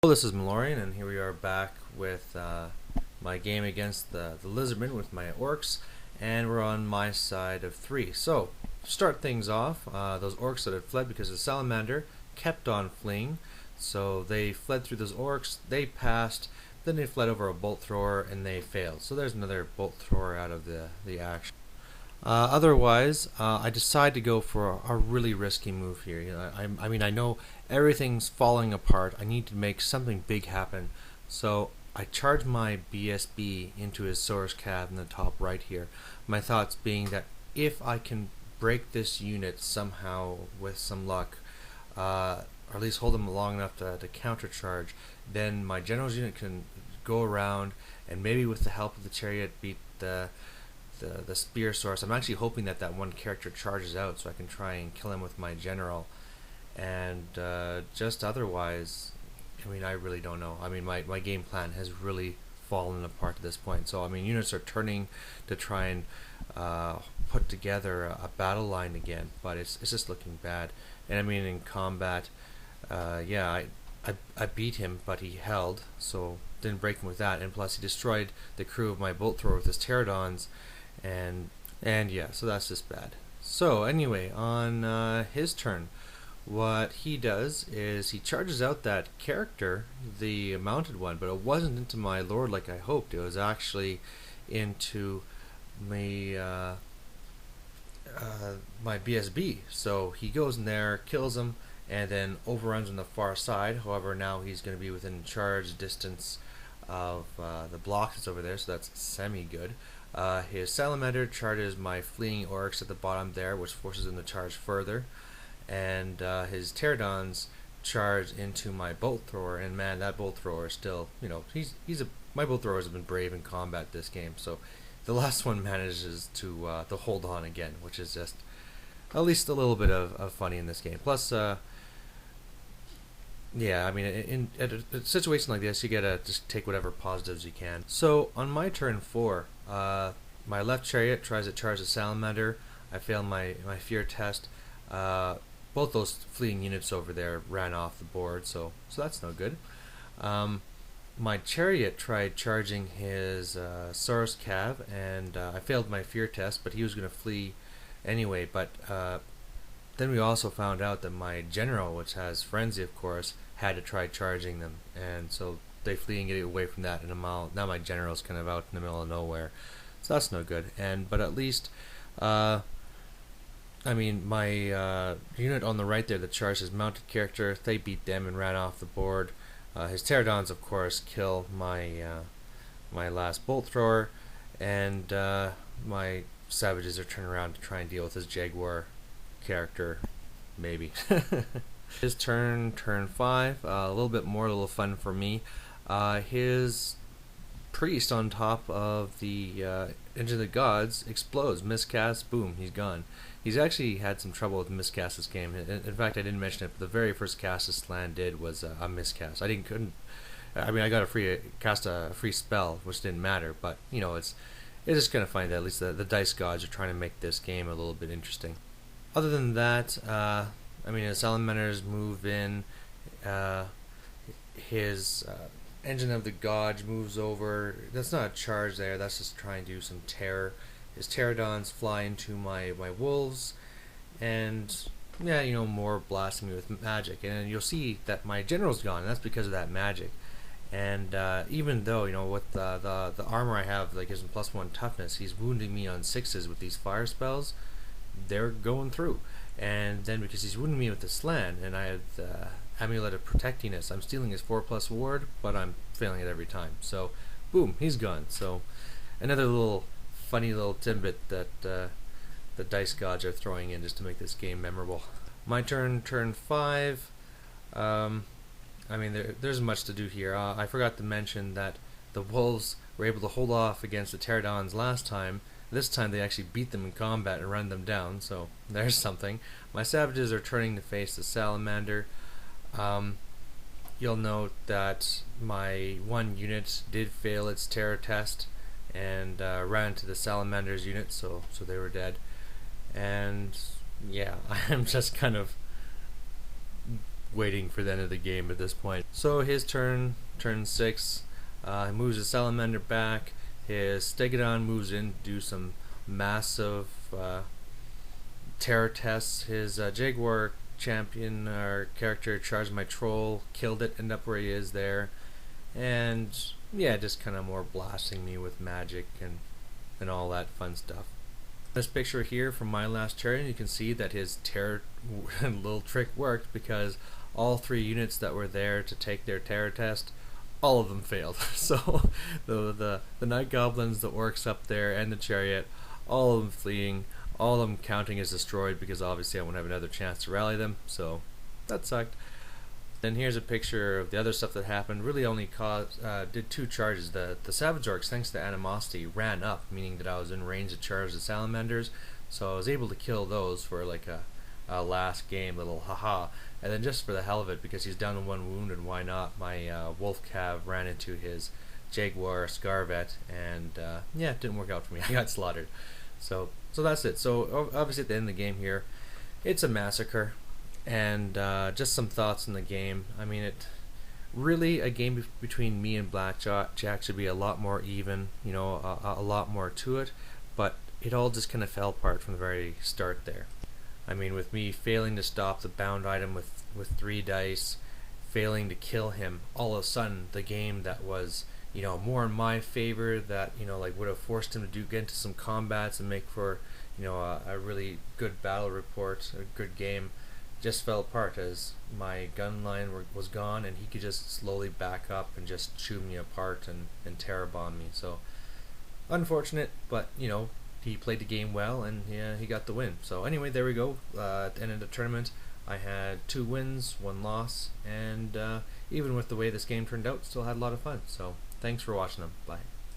Hello, this is Malorian, and here we are back with my game against the Lizardmen with my Orcs, and we're on my side of 3. So, to start things off, those Orcs that had fled because of the Salamander kept on fleeing, so they fled through those Orcs, they passed, then they fled over a bolt thrower, and they failed. So there's another bolt thrower out of the action. Otherwise, I decide to go for a really risky move here. I mean, I know everything's falling apart. I need to make something big happen. So I charge my BSB into his source cab in the top right here. My thoughts being that if I can break this unit somehow with some luck, or at least hold them long enough to countercharge, then my general's unit can go around and maybe with the help of the chariot beat the spear source. I'm actually hoping that one character charges out so I can try and kill him with my general. And just otherwise, I mean, I really don't know. I mean, my game plan has really fallen apart at this point. So, I mean, units are turning to try and put together a battle line again, but it's just looking bad. And I mean, in combat, yeah, I beat him, but he held, so didn't break him with that. And plus, he destroyed the crew of my bolt thrower with his pterodons. And yeah, so that's just bad. So anyway, on his turn, what he does is he charges out that character, the mounted one, but it wasn't into my lord like I hoped. It was actually into me, my BSB. So he goes in there, kills him, and then overruns on the far side. However, now he's going to be within charge distance of the block that's over there, so that's semi-good. His Salamander charges my fleeing Orcs at the bottom there, which forces him to charge further. And his Pterodons charge into my bolt thrower, and man, that bolt thrower is still, you know, my bolt throwers have been brave in combat this game. So the last one manages to hold on again, which is just at least a little bit of funny in this game. Plus, yeah, I mean, in a situation like this, you gotta just take whatever positives you can. So on my turn 4, my left chariot tries to charge the Salamander. I fail my fear test. Both those fleeing units over there ran off the board, so that's no good. My chariot tried charging his Saurus Cav, and I failed my fear test, but he was going to flee anyway. But then we also found out that my general, which has frenzy, of course, had to try charging them, and so they flee and get away from that. And now my general's kind of out in the middle of nowhere, so that's no good. But at least, I mean, my unit on the right there that charged his mounted character, they beat them and ran off the board. His pterodons, of course, kill my my last bolt thrower, and my savages are turning around to try and deal with his jaguar character, maybe. His turn 5, a little bit more, a little fun for me. His priest on top of the Engine of the Gods explodes, miscast, boom, he's gone. He's actually had some trouble with miscast this game. In fact, I didn't mention it, but the very first cast this Slan did was a miscast. I got a free spell, which didn't matter, but you know, it's just kind of funny that at least the dice gods are trying to make this game a little bit interesting. Other than that, I mean, the Salamanders move in. His Engine of the Gods moves over. That's not a charge there. That's just trying to do some terror. His pterodons fly into my wolves, and yeah, you know, more blasting me with magic. And you'll see that my general's gone, and that's because of that magic. And even though, you know, with the armor I have, like, gives him +1 toughness, he's wounding me on 6s with these fire spells. They're going through. And then because he's wounding me with the Slan, and I have the Amulet of Protectiness, I'm stealing his 4+ ward, but I'm failing it every time. So, boom, he's gone. So, another funny little tidbit that the dice gods are throwing in just to make this game memorable. My turn 5. I mean, there's much to do here. I forgot to mention that the wolves were able to hold off against the pterodons last time. This time they actually beat them in combat and run them down, so there's something. My savages are turning to face the Salamander. You'll note that my one unit did fail its terror test and ran into the Salamander's unit, so they were dead. And yeah, I'm just kind of waiting for the end of the game at this point. So his turn 6, he moves his salamander back. His Stegodon moves in to do some massive terror tests. His Jaguar champion or character charged my troll, killed it, ended up where he is there, and yeah, just kind of more blasting me with magic and all that fun stuff. This picture here from my last turn, you can see that his terror little trick worked, because all 3 units that were there to take their terror test, all of them failed. So the night goblins, the orcs up there, and the chariot, all of them fleeing, all of them counting as destroyed, because obviously I won't have another chance to rally them, so that sucked. Then here's a picture of the other stuff that happened. Really only did 2 charges. The Savage Orcs, thanks to Animosity, ran up, meaning that I was in range to charge the Salamanders, so I was able to kill those for like a last game little haha. And then just for the hell of it, because he's down to 1 wound and why not, my Wolf Cav ran into his Jaguar Scarvet, and yeah, it didn't work out for me. I got slaughtered. So that's it. So obviously at the end of the game here, it's a massacre. And just some thoughts on the game. I mean, it really, a game between me and Blackjack should be a lot more even, you know, a lot more to it, but it all just kind of fell apart from the very start there. I mean, with me failing to stop the bound item with 3 dice, failing to kill him, all of a sudden the game that was, you know, more in my favor, that, you know, like would have forced him to get into some combats and make for, you know, a really good battle report, a good game, just fell apart as my gun line was gone, and he could just slowly back up and just chew me apart and terror bomb me. So unfortunate, but you know, he played the game well, and yeah, he got the win. So anyway, there we go. At the end of the tournament, I had 2 wins, 1 loss, and even with the way this game turned out, still had a lot of fun. So thanks for watching them. Bye.